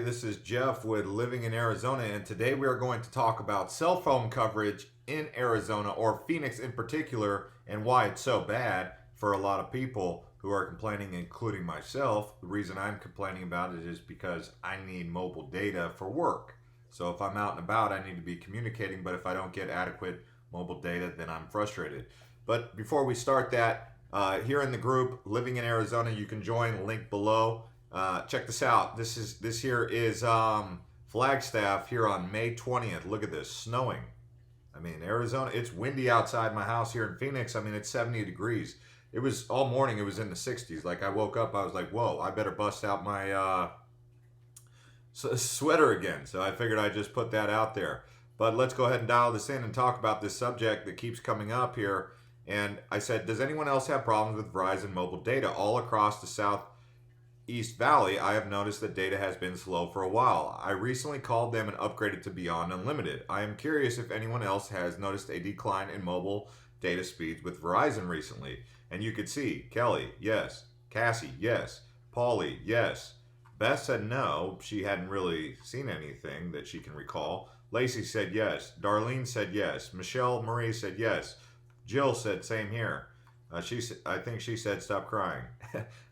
This is Jeff with Living in Arizona, and today we are going to talk about cell phone coverage in Arizona, or Phoenix in particular, and why it's so bad for a lot of people who are complaining, including myself. The reason I'm complaining about it is because I need mobile data for work. So if I'm out and about, I need to be communicating, but if I don't get adequate mobile data, then I'm frustrated. But before we start that, here in the group, Living in Arizona, you can join, link below. Check this out. This here is Flagstaff here on May 20th. Look at this, snowing. I mean, Arizona, it's windy outside my house here in Phoenix. I mean, it's 70 degrees. It was all morning, it was in the 60s. Like, I woke up, I was like, whoa, I better bust out my sweater again. So I figured I'd just put that out there. But let's go ahead and dial this in and talk about this subject that keeps coming up here. And I said, does anyone else have problems with Verizon mobile data all across the Southeast Valley? I have noticed that data has been slow for a while. I recently called them and upgraded to Beyond Unlimited. I am curious if anyone else has noticed a decline in mobile data speeds with Verizon recently. And you could see Kelly, yes. Cassie, yes. Paulie, yes. Beth said no. She hadn't really seen anything that she can recall. Lacey said yes. Darlene said yes. Michelle Marie said yes. Jill said same here. I think she said stop crying,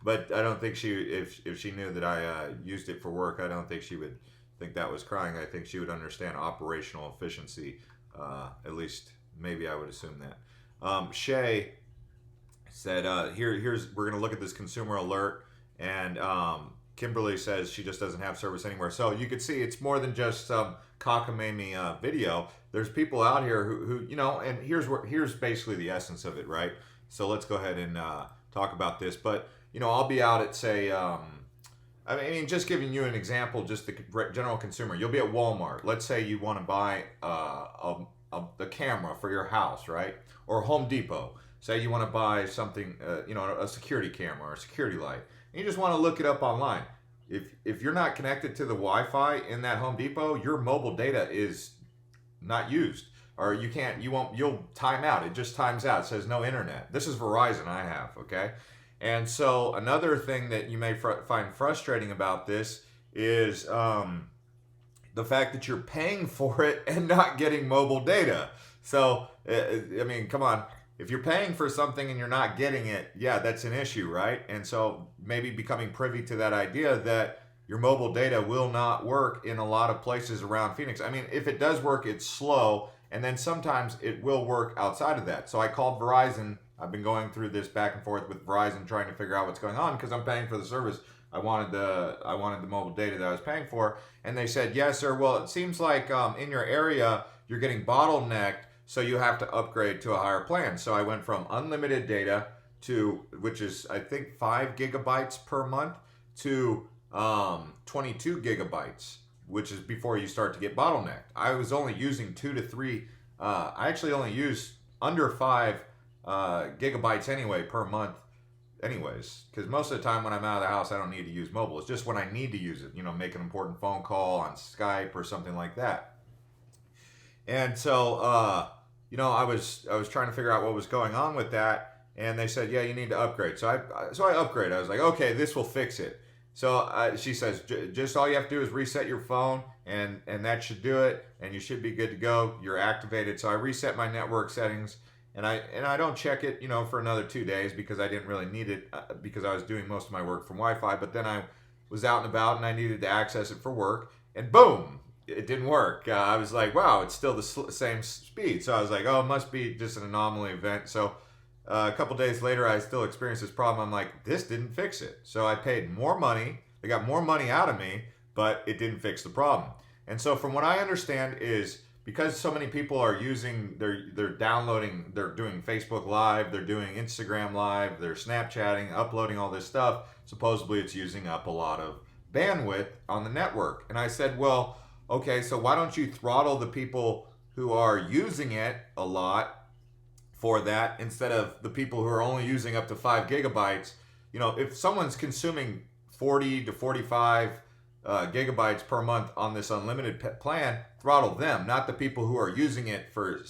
but I don't think if she knew that I used it for work, I don't think she would think that was crying. I think she would understand operational efficiency. At least maybe I would assume that. Shay said we're gonna look at this consumer alert, and Kimberly says she just doesn't have service anywhere. So you could see it's more than just some cockamamie video. There's people out here who and here's basically the essence of it, right? So let's go ahead and talk about this. But I'll be out at, say, I mean, just giving you an example, just the general consumer. You'll be at Walmart. Let's say you want to buy a camera for your house, right? Or Home Depot. Say you want to buy something, a security camera or a security light. And you just want to look it up online. If you're not connected to the Wi-Fi in that Home Depot, your mobile data is not used, or you'll time out. It just times out. It says no internet. This is Verizon I have, okay? And so another thing that you may find frustrating about this is the fact that you're paying for it and not getting mobile data. So, I mean, come on. If you're paying for something and you're not getting it, yeah, that's an issue, right? And so maybe becoming privy to that idea that your mobile data will not work in a lot of places around Phoenix. I mean, if it does work, it's slow, and then sometimes it will work outside of that. So I called Verizon. I've been going through this back and forth with Verizon, trying to figure out what's going on because I'm paying for the service. I wanted the mobile data that I was paying for, and they said, yes, sir. Well, it seems like in your area you're getting bottlenecked, so you have to upgrade to a higher plan. So I went from unlimited data which is I think 5 gigabytes per month, to 22 gigabytes, which is before you start to get bottlenecked. I was only using 2 to 3. I actually only use under 5 gigabytes anyway per month, anyways, because most of the time when I'm out of the house, I don't need to use mobile. It's just when I need to use it, make an important phone call on Skype or something like that. And so, I was trying to figure out what was going on with that, and they said, yeah, you need to upgrade. So I upgraded. I was like, okay, this will fix it. So she says, just all you have to do is reset your phone, and that should do it, and you should be good to go. You're activated. So I reset my network settings, and I don't check it, for another 2 days because I didn't really need it because I was doing most of my work from Wi-Fi. But then I was out and about, and I needed to access it for work, and boom, it didn't work. I was like, wow, it's still the same speed. So I was like, oh, it must be just an anomaly event. So a couple days later, I still experienced this problem. I'm like, this didn't fix it. So I paid more money. They got more money out of me, but it didn't fix the problem. And so from what I understand is because so many people are they're downloading, they're doing Facebook Live, they're doing Instagram Live, they're Snapchatting, uploading all this stuff. Supposedly it's using up a lot of bandwidth on the network. And I said, well, okay, so why don't you throttle the people who are using it a lot for that instead of the people who are only using up to 5 gigabytes? If someone's consuming 40 to 45 gigabytes per month on this unlimited plan, throttle them, not the people who are using it for,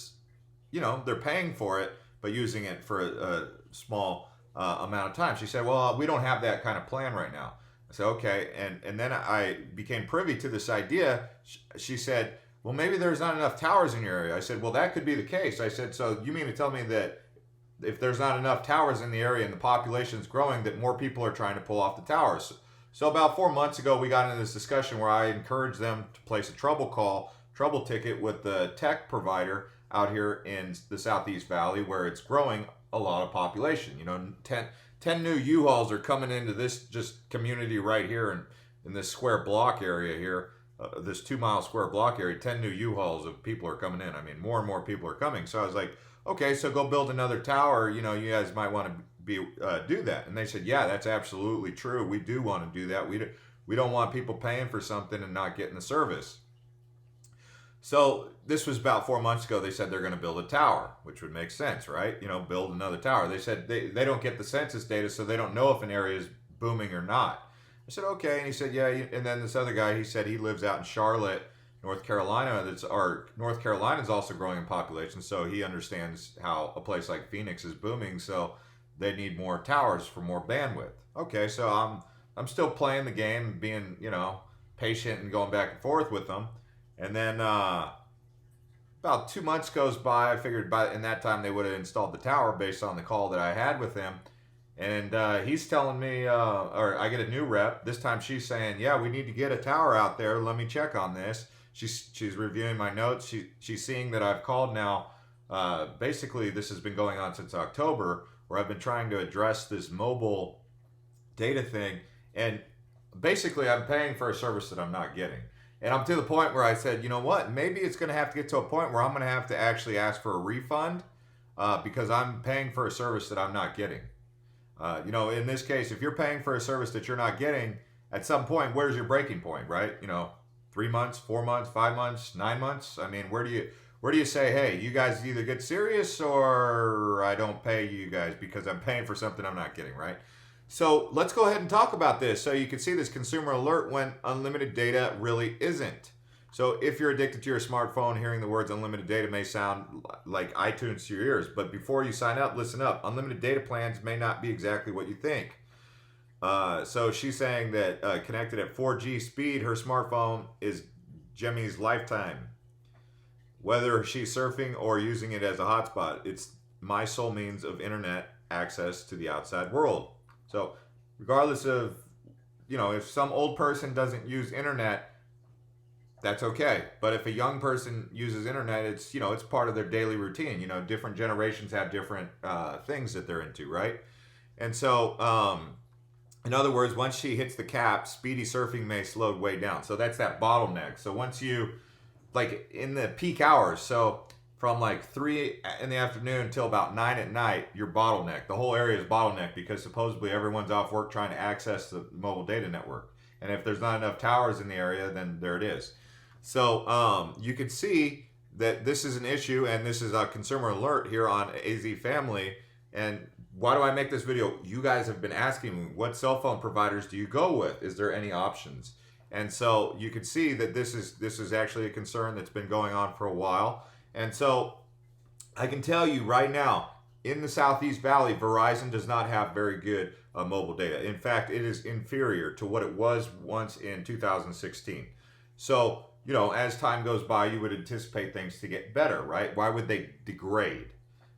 they're paying for it, but using it for a small amount of time. She said, well, we don't have that kind of plan right now. said, okay. And then I became privy to this idea. She said, well, maybe there's not enough towers in your area. I said, well, that could be the case. I said, so you mean to tell me that if there's not enough towers in the area and the population is growing, that more people are trying to pull off the towers? So about 4 months ago, we got into this discussion where I encouraged them to place a trouble ticket with the tech provider out here in the Southeast Valley, where it's growing a lot of population. 10 new U-Hauls are coming into this just community right here in this square block area here, this 2-mile square block area. 10 new U-Hauls of people are coming in. I mean, more and more people are coming. So I was like, okay, so go build another tower. You guys might want to do that. And they said, yeah, that's absolutely true. We do want to do that. We don't want people paying for something and not getting the service. So this was about 4 months ago. They said they're going to build a tower, which would make sense, right? Build another tower. They said they don't get the census data, so they don't know if an area is booming or not. I said, okay. And he said, yeah. And then this other guy, he said he lives out in Charlotte, North Carolina. North Carolina is also growing in population, so he understands how a place like Phoenix is booming. So they need more towers for more bandwidth. Okay, so I'm still playing the game, being patient and going back and forth with them. And then about 2 months goes by. I figured in that time they would have installed the tower based on the call that I had with him. And he's telling me, or I get a new rep. This time she's saying, yeah, we need to get a tower out there. Let me check on this. She's reviewing my notes. She's seeing that I've called now. Basically, this has been going on since October, where I've been trying to address this mobile data thing. And basically, I'm paying for a service that I'm not getting. And I'm to the point where I said, you know what? Maybe it's going to have to get to a point where I'm going to have to actually ask for a refund because I'm paying for a service that I'm not getting. In this case, if you're paying for a service that you're not getting, at some point, where's your breaking point, right? 3 months, 4 months, 5 months, 9 months. I mean, where do you say, hey, you guys either get serious or I don't pay you guys because I'm paying for something I'm not getting, right? So let's go ahead and talk about this so you can see this consumer alert when unlimited data really isn't. So if you're addicted to your smartphone, hearing the words unlimited data may sound like iTunes to your ears. But before you sign up, listen up. Unlimited data plans may not be exactly what you think. So she's saying that connected at 4G speed, her smartphone is Jimmy's lifetime. Whether she's surfing or using it as a hotspot, it's my sole means of internet access to the outside world. So regardless of, if some old person doesn't use internet, that's okay. But if a young person uses internet, it's, it's part of their daily routine. Different generations have different things that they're into, right? And so, in other words, once she hits the cap, speedy surfing may slow way down. So that's that bottleneck. So once you, like in the peak hours, so from like 3 in the afternoon till about 9 at night, you're bottlenecked. The whole area is bottlenecked because supposedly everyone's off work trying to access the mobile data network. And if there's not enough towers in the area, then there it is. So you can see that this is an issue, and this is a consumer alert here on AZ Family. And why do I make this video? You guys have been asking me, what cell phone providers do you go with? Is there any options? And so you can see that this is actually a concern that's been going on for a while. And so I can tell you right now, in the Southeast Valley, Verizon does not have very good mobile data. In fact, it is inferior to what it was once in 2016. So, as time goes by, you would anticipate things to get better, right? Why would they degrade?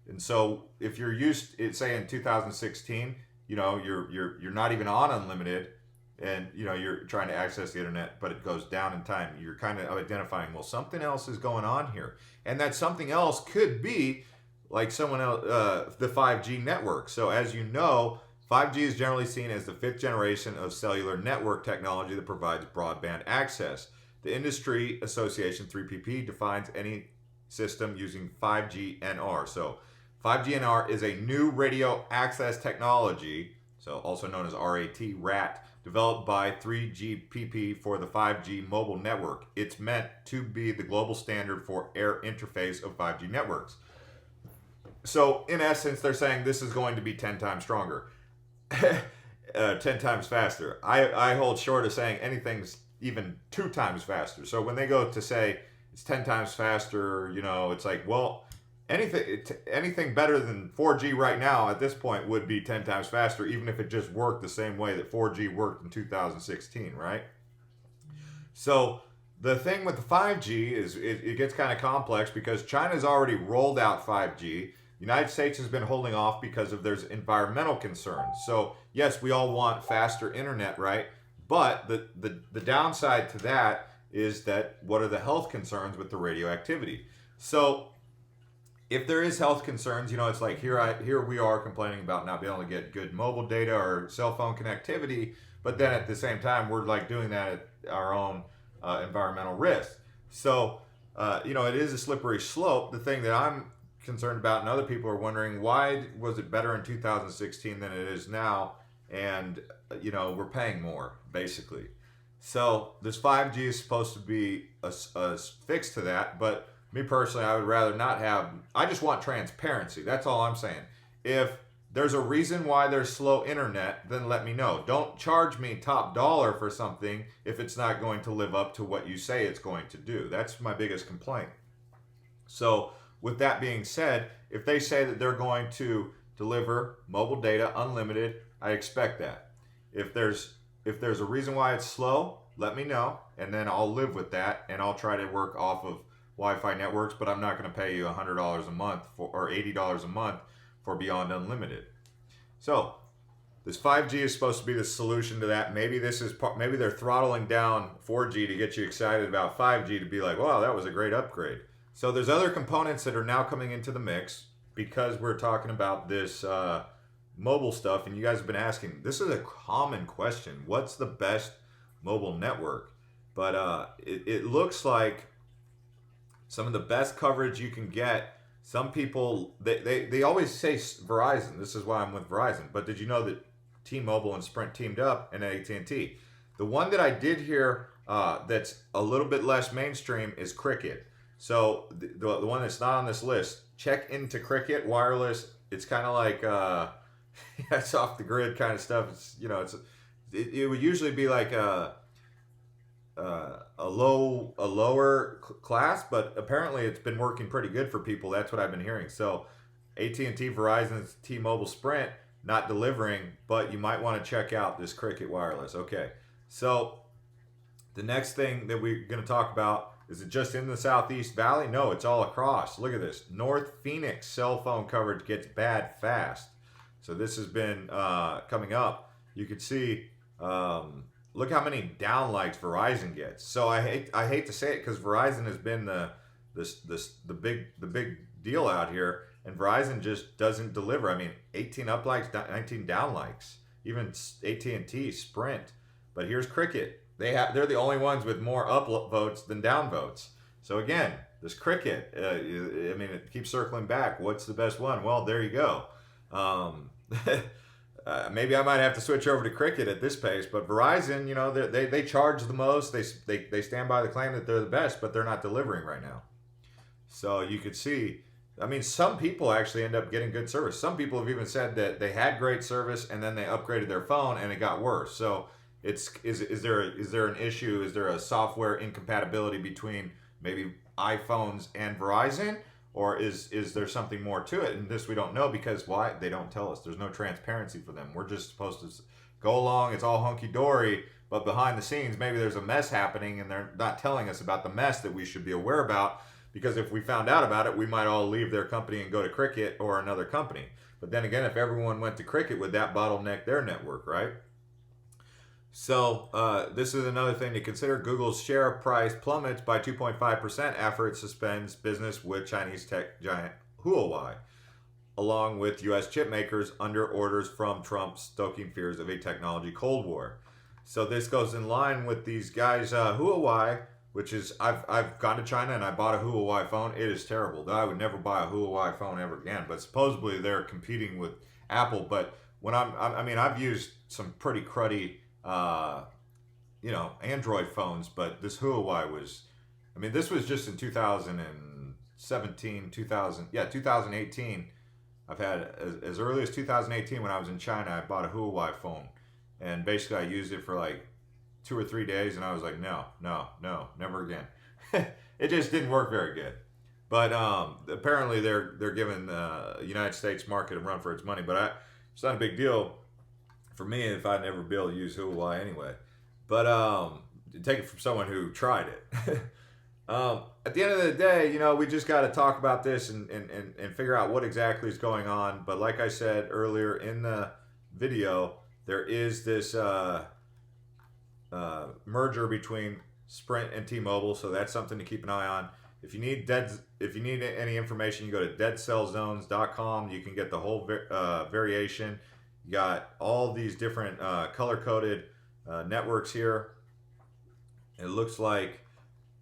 And so if you're used, say in 2016, you're not even on unlimited, and you're trying to access the internet, but it goes down in time. You're kind of identifying, well, something else is going on here, and that something else could be like someone else, the 5G network. So as you know, 5G is generally seen as the 5th generation of cellular network technology that provides broadband access. The Industry Association 3PP defines any system using 5G NR. So 5G NR is a new radio access technology, so also known as RAT, developed by 3GPP for the 5G mobile network. It's meant to be the global standard for air interface of 5G networks. So in essence, they're saying this is going to be 10 times stronger, 10 times faster. I hold short of saying anything's even 2 times faster. So when they go to say it's 10 times faster, it's like, well, anything better than 4G right now at this point would be 10 times faster, even if it just worked the same way that 4G worked in 2016, right? So the thing with the 5G is it gets kind of complex because China's already rolled out 5G. The United States has been holding off because of there's environmental concerns. So yes, we all want faster internet, right? But the downside to that is that what are the health concerns with the radioactivity? So if there is health concerns, it's like here we are complaining about not being able to get good mobile data or cell phone connectivity, but then at the same time we're like doing that at our own environmental risk. So it is a slippery slope. The thing that I'm concerned about, and other people are wondering, why was it better in 2016 than it is now? And we're paying more basically. So this 5G is supposed to be a fix to that, but me personally, I would rather not have. I just want transparency. That's all I'm saying. If there's a reason why there's slow internet, then let me know. Don't charge me top dollar for something if it's not going to live up to what you say it's going to do. That's my biggest complaint. So with that being said, if they say that they're going to deliver mobile data unlimited, I expect that. If there's a reason why it's slow, let me know, and then I'll live with that, and I'll try to work off of Wi-Fi networks, but I'm not going to pay you $100 a month or $80 a month for Beyond Unlimited. So this 5G is supposed to be the solution to that. Maybe maybe they're throttling down 4G to get you excited about 5G to be like, wow, that was a great upgrade. So there's other components that are now coming into the mix because we're talking about this mobile stuff, and you guys have been asking. This is a common question: what's the best mobile network? But it looks like some of the best coverage you can get. Some people, they always say Verizon. This is why I'm with Verizon. But did you know that T-Mobile and Sprint teamed up and AT&T? The one that I did hear that's a little bit less mainstream is Cricket. So the one that's not on this list, check into Cricket Wireless. It's kind of like it's off the grid kind of stuff. It would usually be like a lower class, but apparently it's been working pretty good for people. That's what I've been hearing. So AT&T, Verizon, T-Mobile, Sprint not delivering, but you might want to check out this Cricket Wireless. Okay, so the next thing that we're going to talk about, is it just in the Southeast Valley? No, it's all across. Look at this. North Phoenix cell phone coverage gets bad fast. So this has been coming up. You could see look how many downlights Verizon gets. So I hate to say it because Verizon has been the big deal out here, and Verizon just doesn't deliver. I mean, 18 uplikes, 19 downlikes. Even AT&T, Sprint. But here's Cricket. They're the only ones with more up votes than down votes. So again, this Cricket, it keeps circling back. What's the best one? Well, there you go. Maybe I might have to switch over to Cricket at this pace, but Verizon, they charge the most. They stand by the claim that they're the best, but they're not delivering right now. So you could see, some people actually end up getting good service. Some people have even said that they had great service and then they upgraded their phone and it got worse. So is there an issue? Is there a software incompatibility between maybe iPhones and Verizon? Or is there something more to it? And this we don't know because why? They don't tell us. There's no transparency for them. We're just supposed to go along. It's all hunky-dory. But behind the scenes, maybe there's a mess happening and they're not telling us about the mess that we should be aware about. Because if we found out about it, we might all leave their company and go to Cricket or another company. But then again, if everyone went to Cricket, would that bottleneck their network, right? So this is another thing to consider. Google's share price plummets by 2.5% after it suspends business with Chinese tech giant Huawei, along with U.S. chip makers under orders from Trump, stoking fears of a technology Cold War. So this goes in line with these guys, Huawei, which is, I've gone to China and I bought a Huawei phone. It is terrible. I would never buy a Huawei phone ever again. But supposedly they're competing with Apple. But when I've used some pretty cruddy Android phones, but this Huawei was, this was just in 2017, 2018. I've had, as early as 2018 when I was in China, I bought a Huawei phone. And basically I used it for like 2 or 3 days and I was like, no, never again. It just didn't work very good. But apparently they're giving the United States market a run for its money. But it's not a big deal for me if I'd never be able to use Huawei anyway. But take it from someone who tried it. At the end of the day, we just got to talk about this and figure out what exactly is going on. But like I said earlier in the video, there is this merger between Sprint and T-Mobile, so that's something to keep an eye on. If you need any information, you go to deadcellzones.com. You can get the whole variation. You got all these different color-coded networks here. It looks like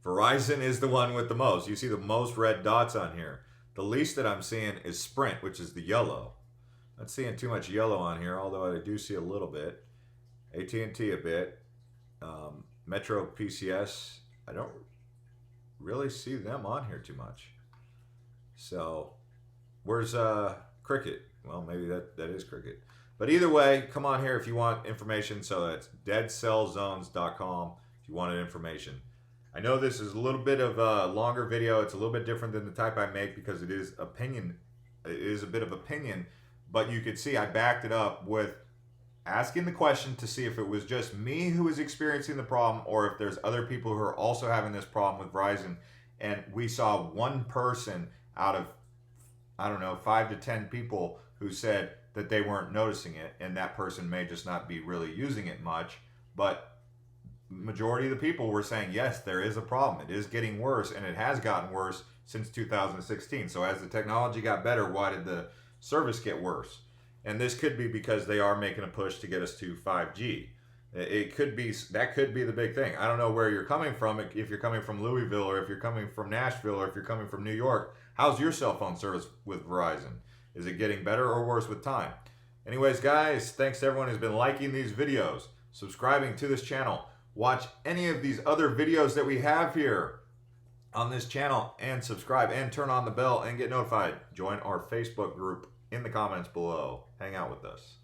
Verizon is the one with the most. You see the most red dots on here. The least that I'm seeing is Sprint, which is the yellow. Not seeing too much yellow on here, although I do see a little bit. AT&T a bit. Metro PCS, I don't really see them on here too much. So, where's Cricket? Well, maybe that is Cricket. But either way, come on here if you want information. So that's deadcellzones.com if you wanted information. I know this is a little bit of a longer video. It's a little bit different than the type I make because it is opinion. It is a bit of opinion, but you could see I backed it up with asking the question to see if it was just me who was experiencing the problem or if there's other people who are also having this problem with Verizon. And we saw one person out of, I don't know, 5 to 10 people who said that they weren't noticing it, and that person may just not be really using it much. But majority of the people were saying, yes, there is a problem. It is getting worse, and it has gotten worse since 2016. So as the technology got better, why did the service get worse? And this could be because they are making a push to get us to 5G. It could be, that could be the big thing. I don't know where you're coming from, if you're coming from Louisville or if you're coming from Nashville or if you're coming from New York. How's your cell phone service with Verizon? Is it getting better or worse with time? Anyways, guys, thanks to everyone who's been liking these videos, subscribing to this channel. Watch any of these other videos that we have here on this channel and subscribe and turn on the bell and get notified. Join our Facebook group in the comments below. Hang out with us.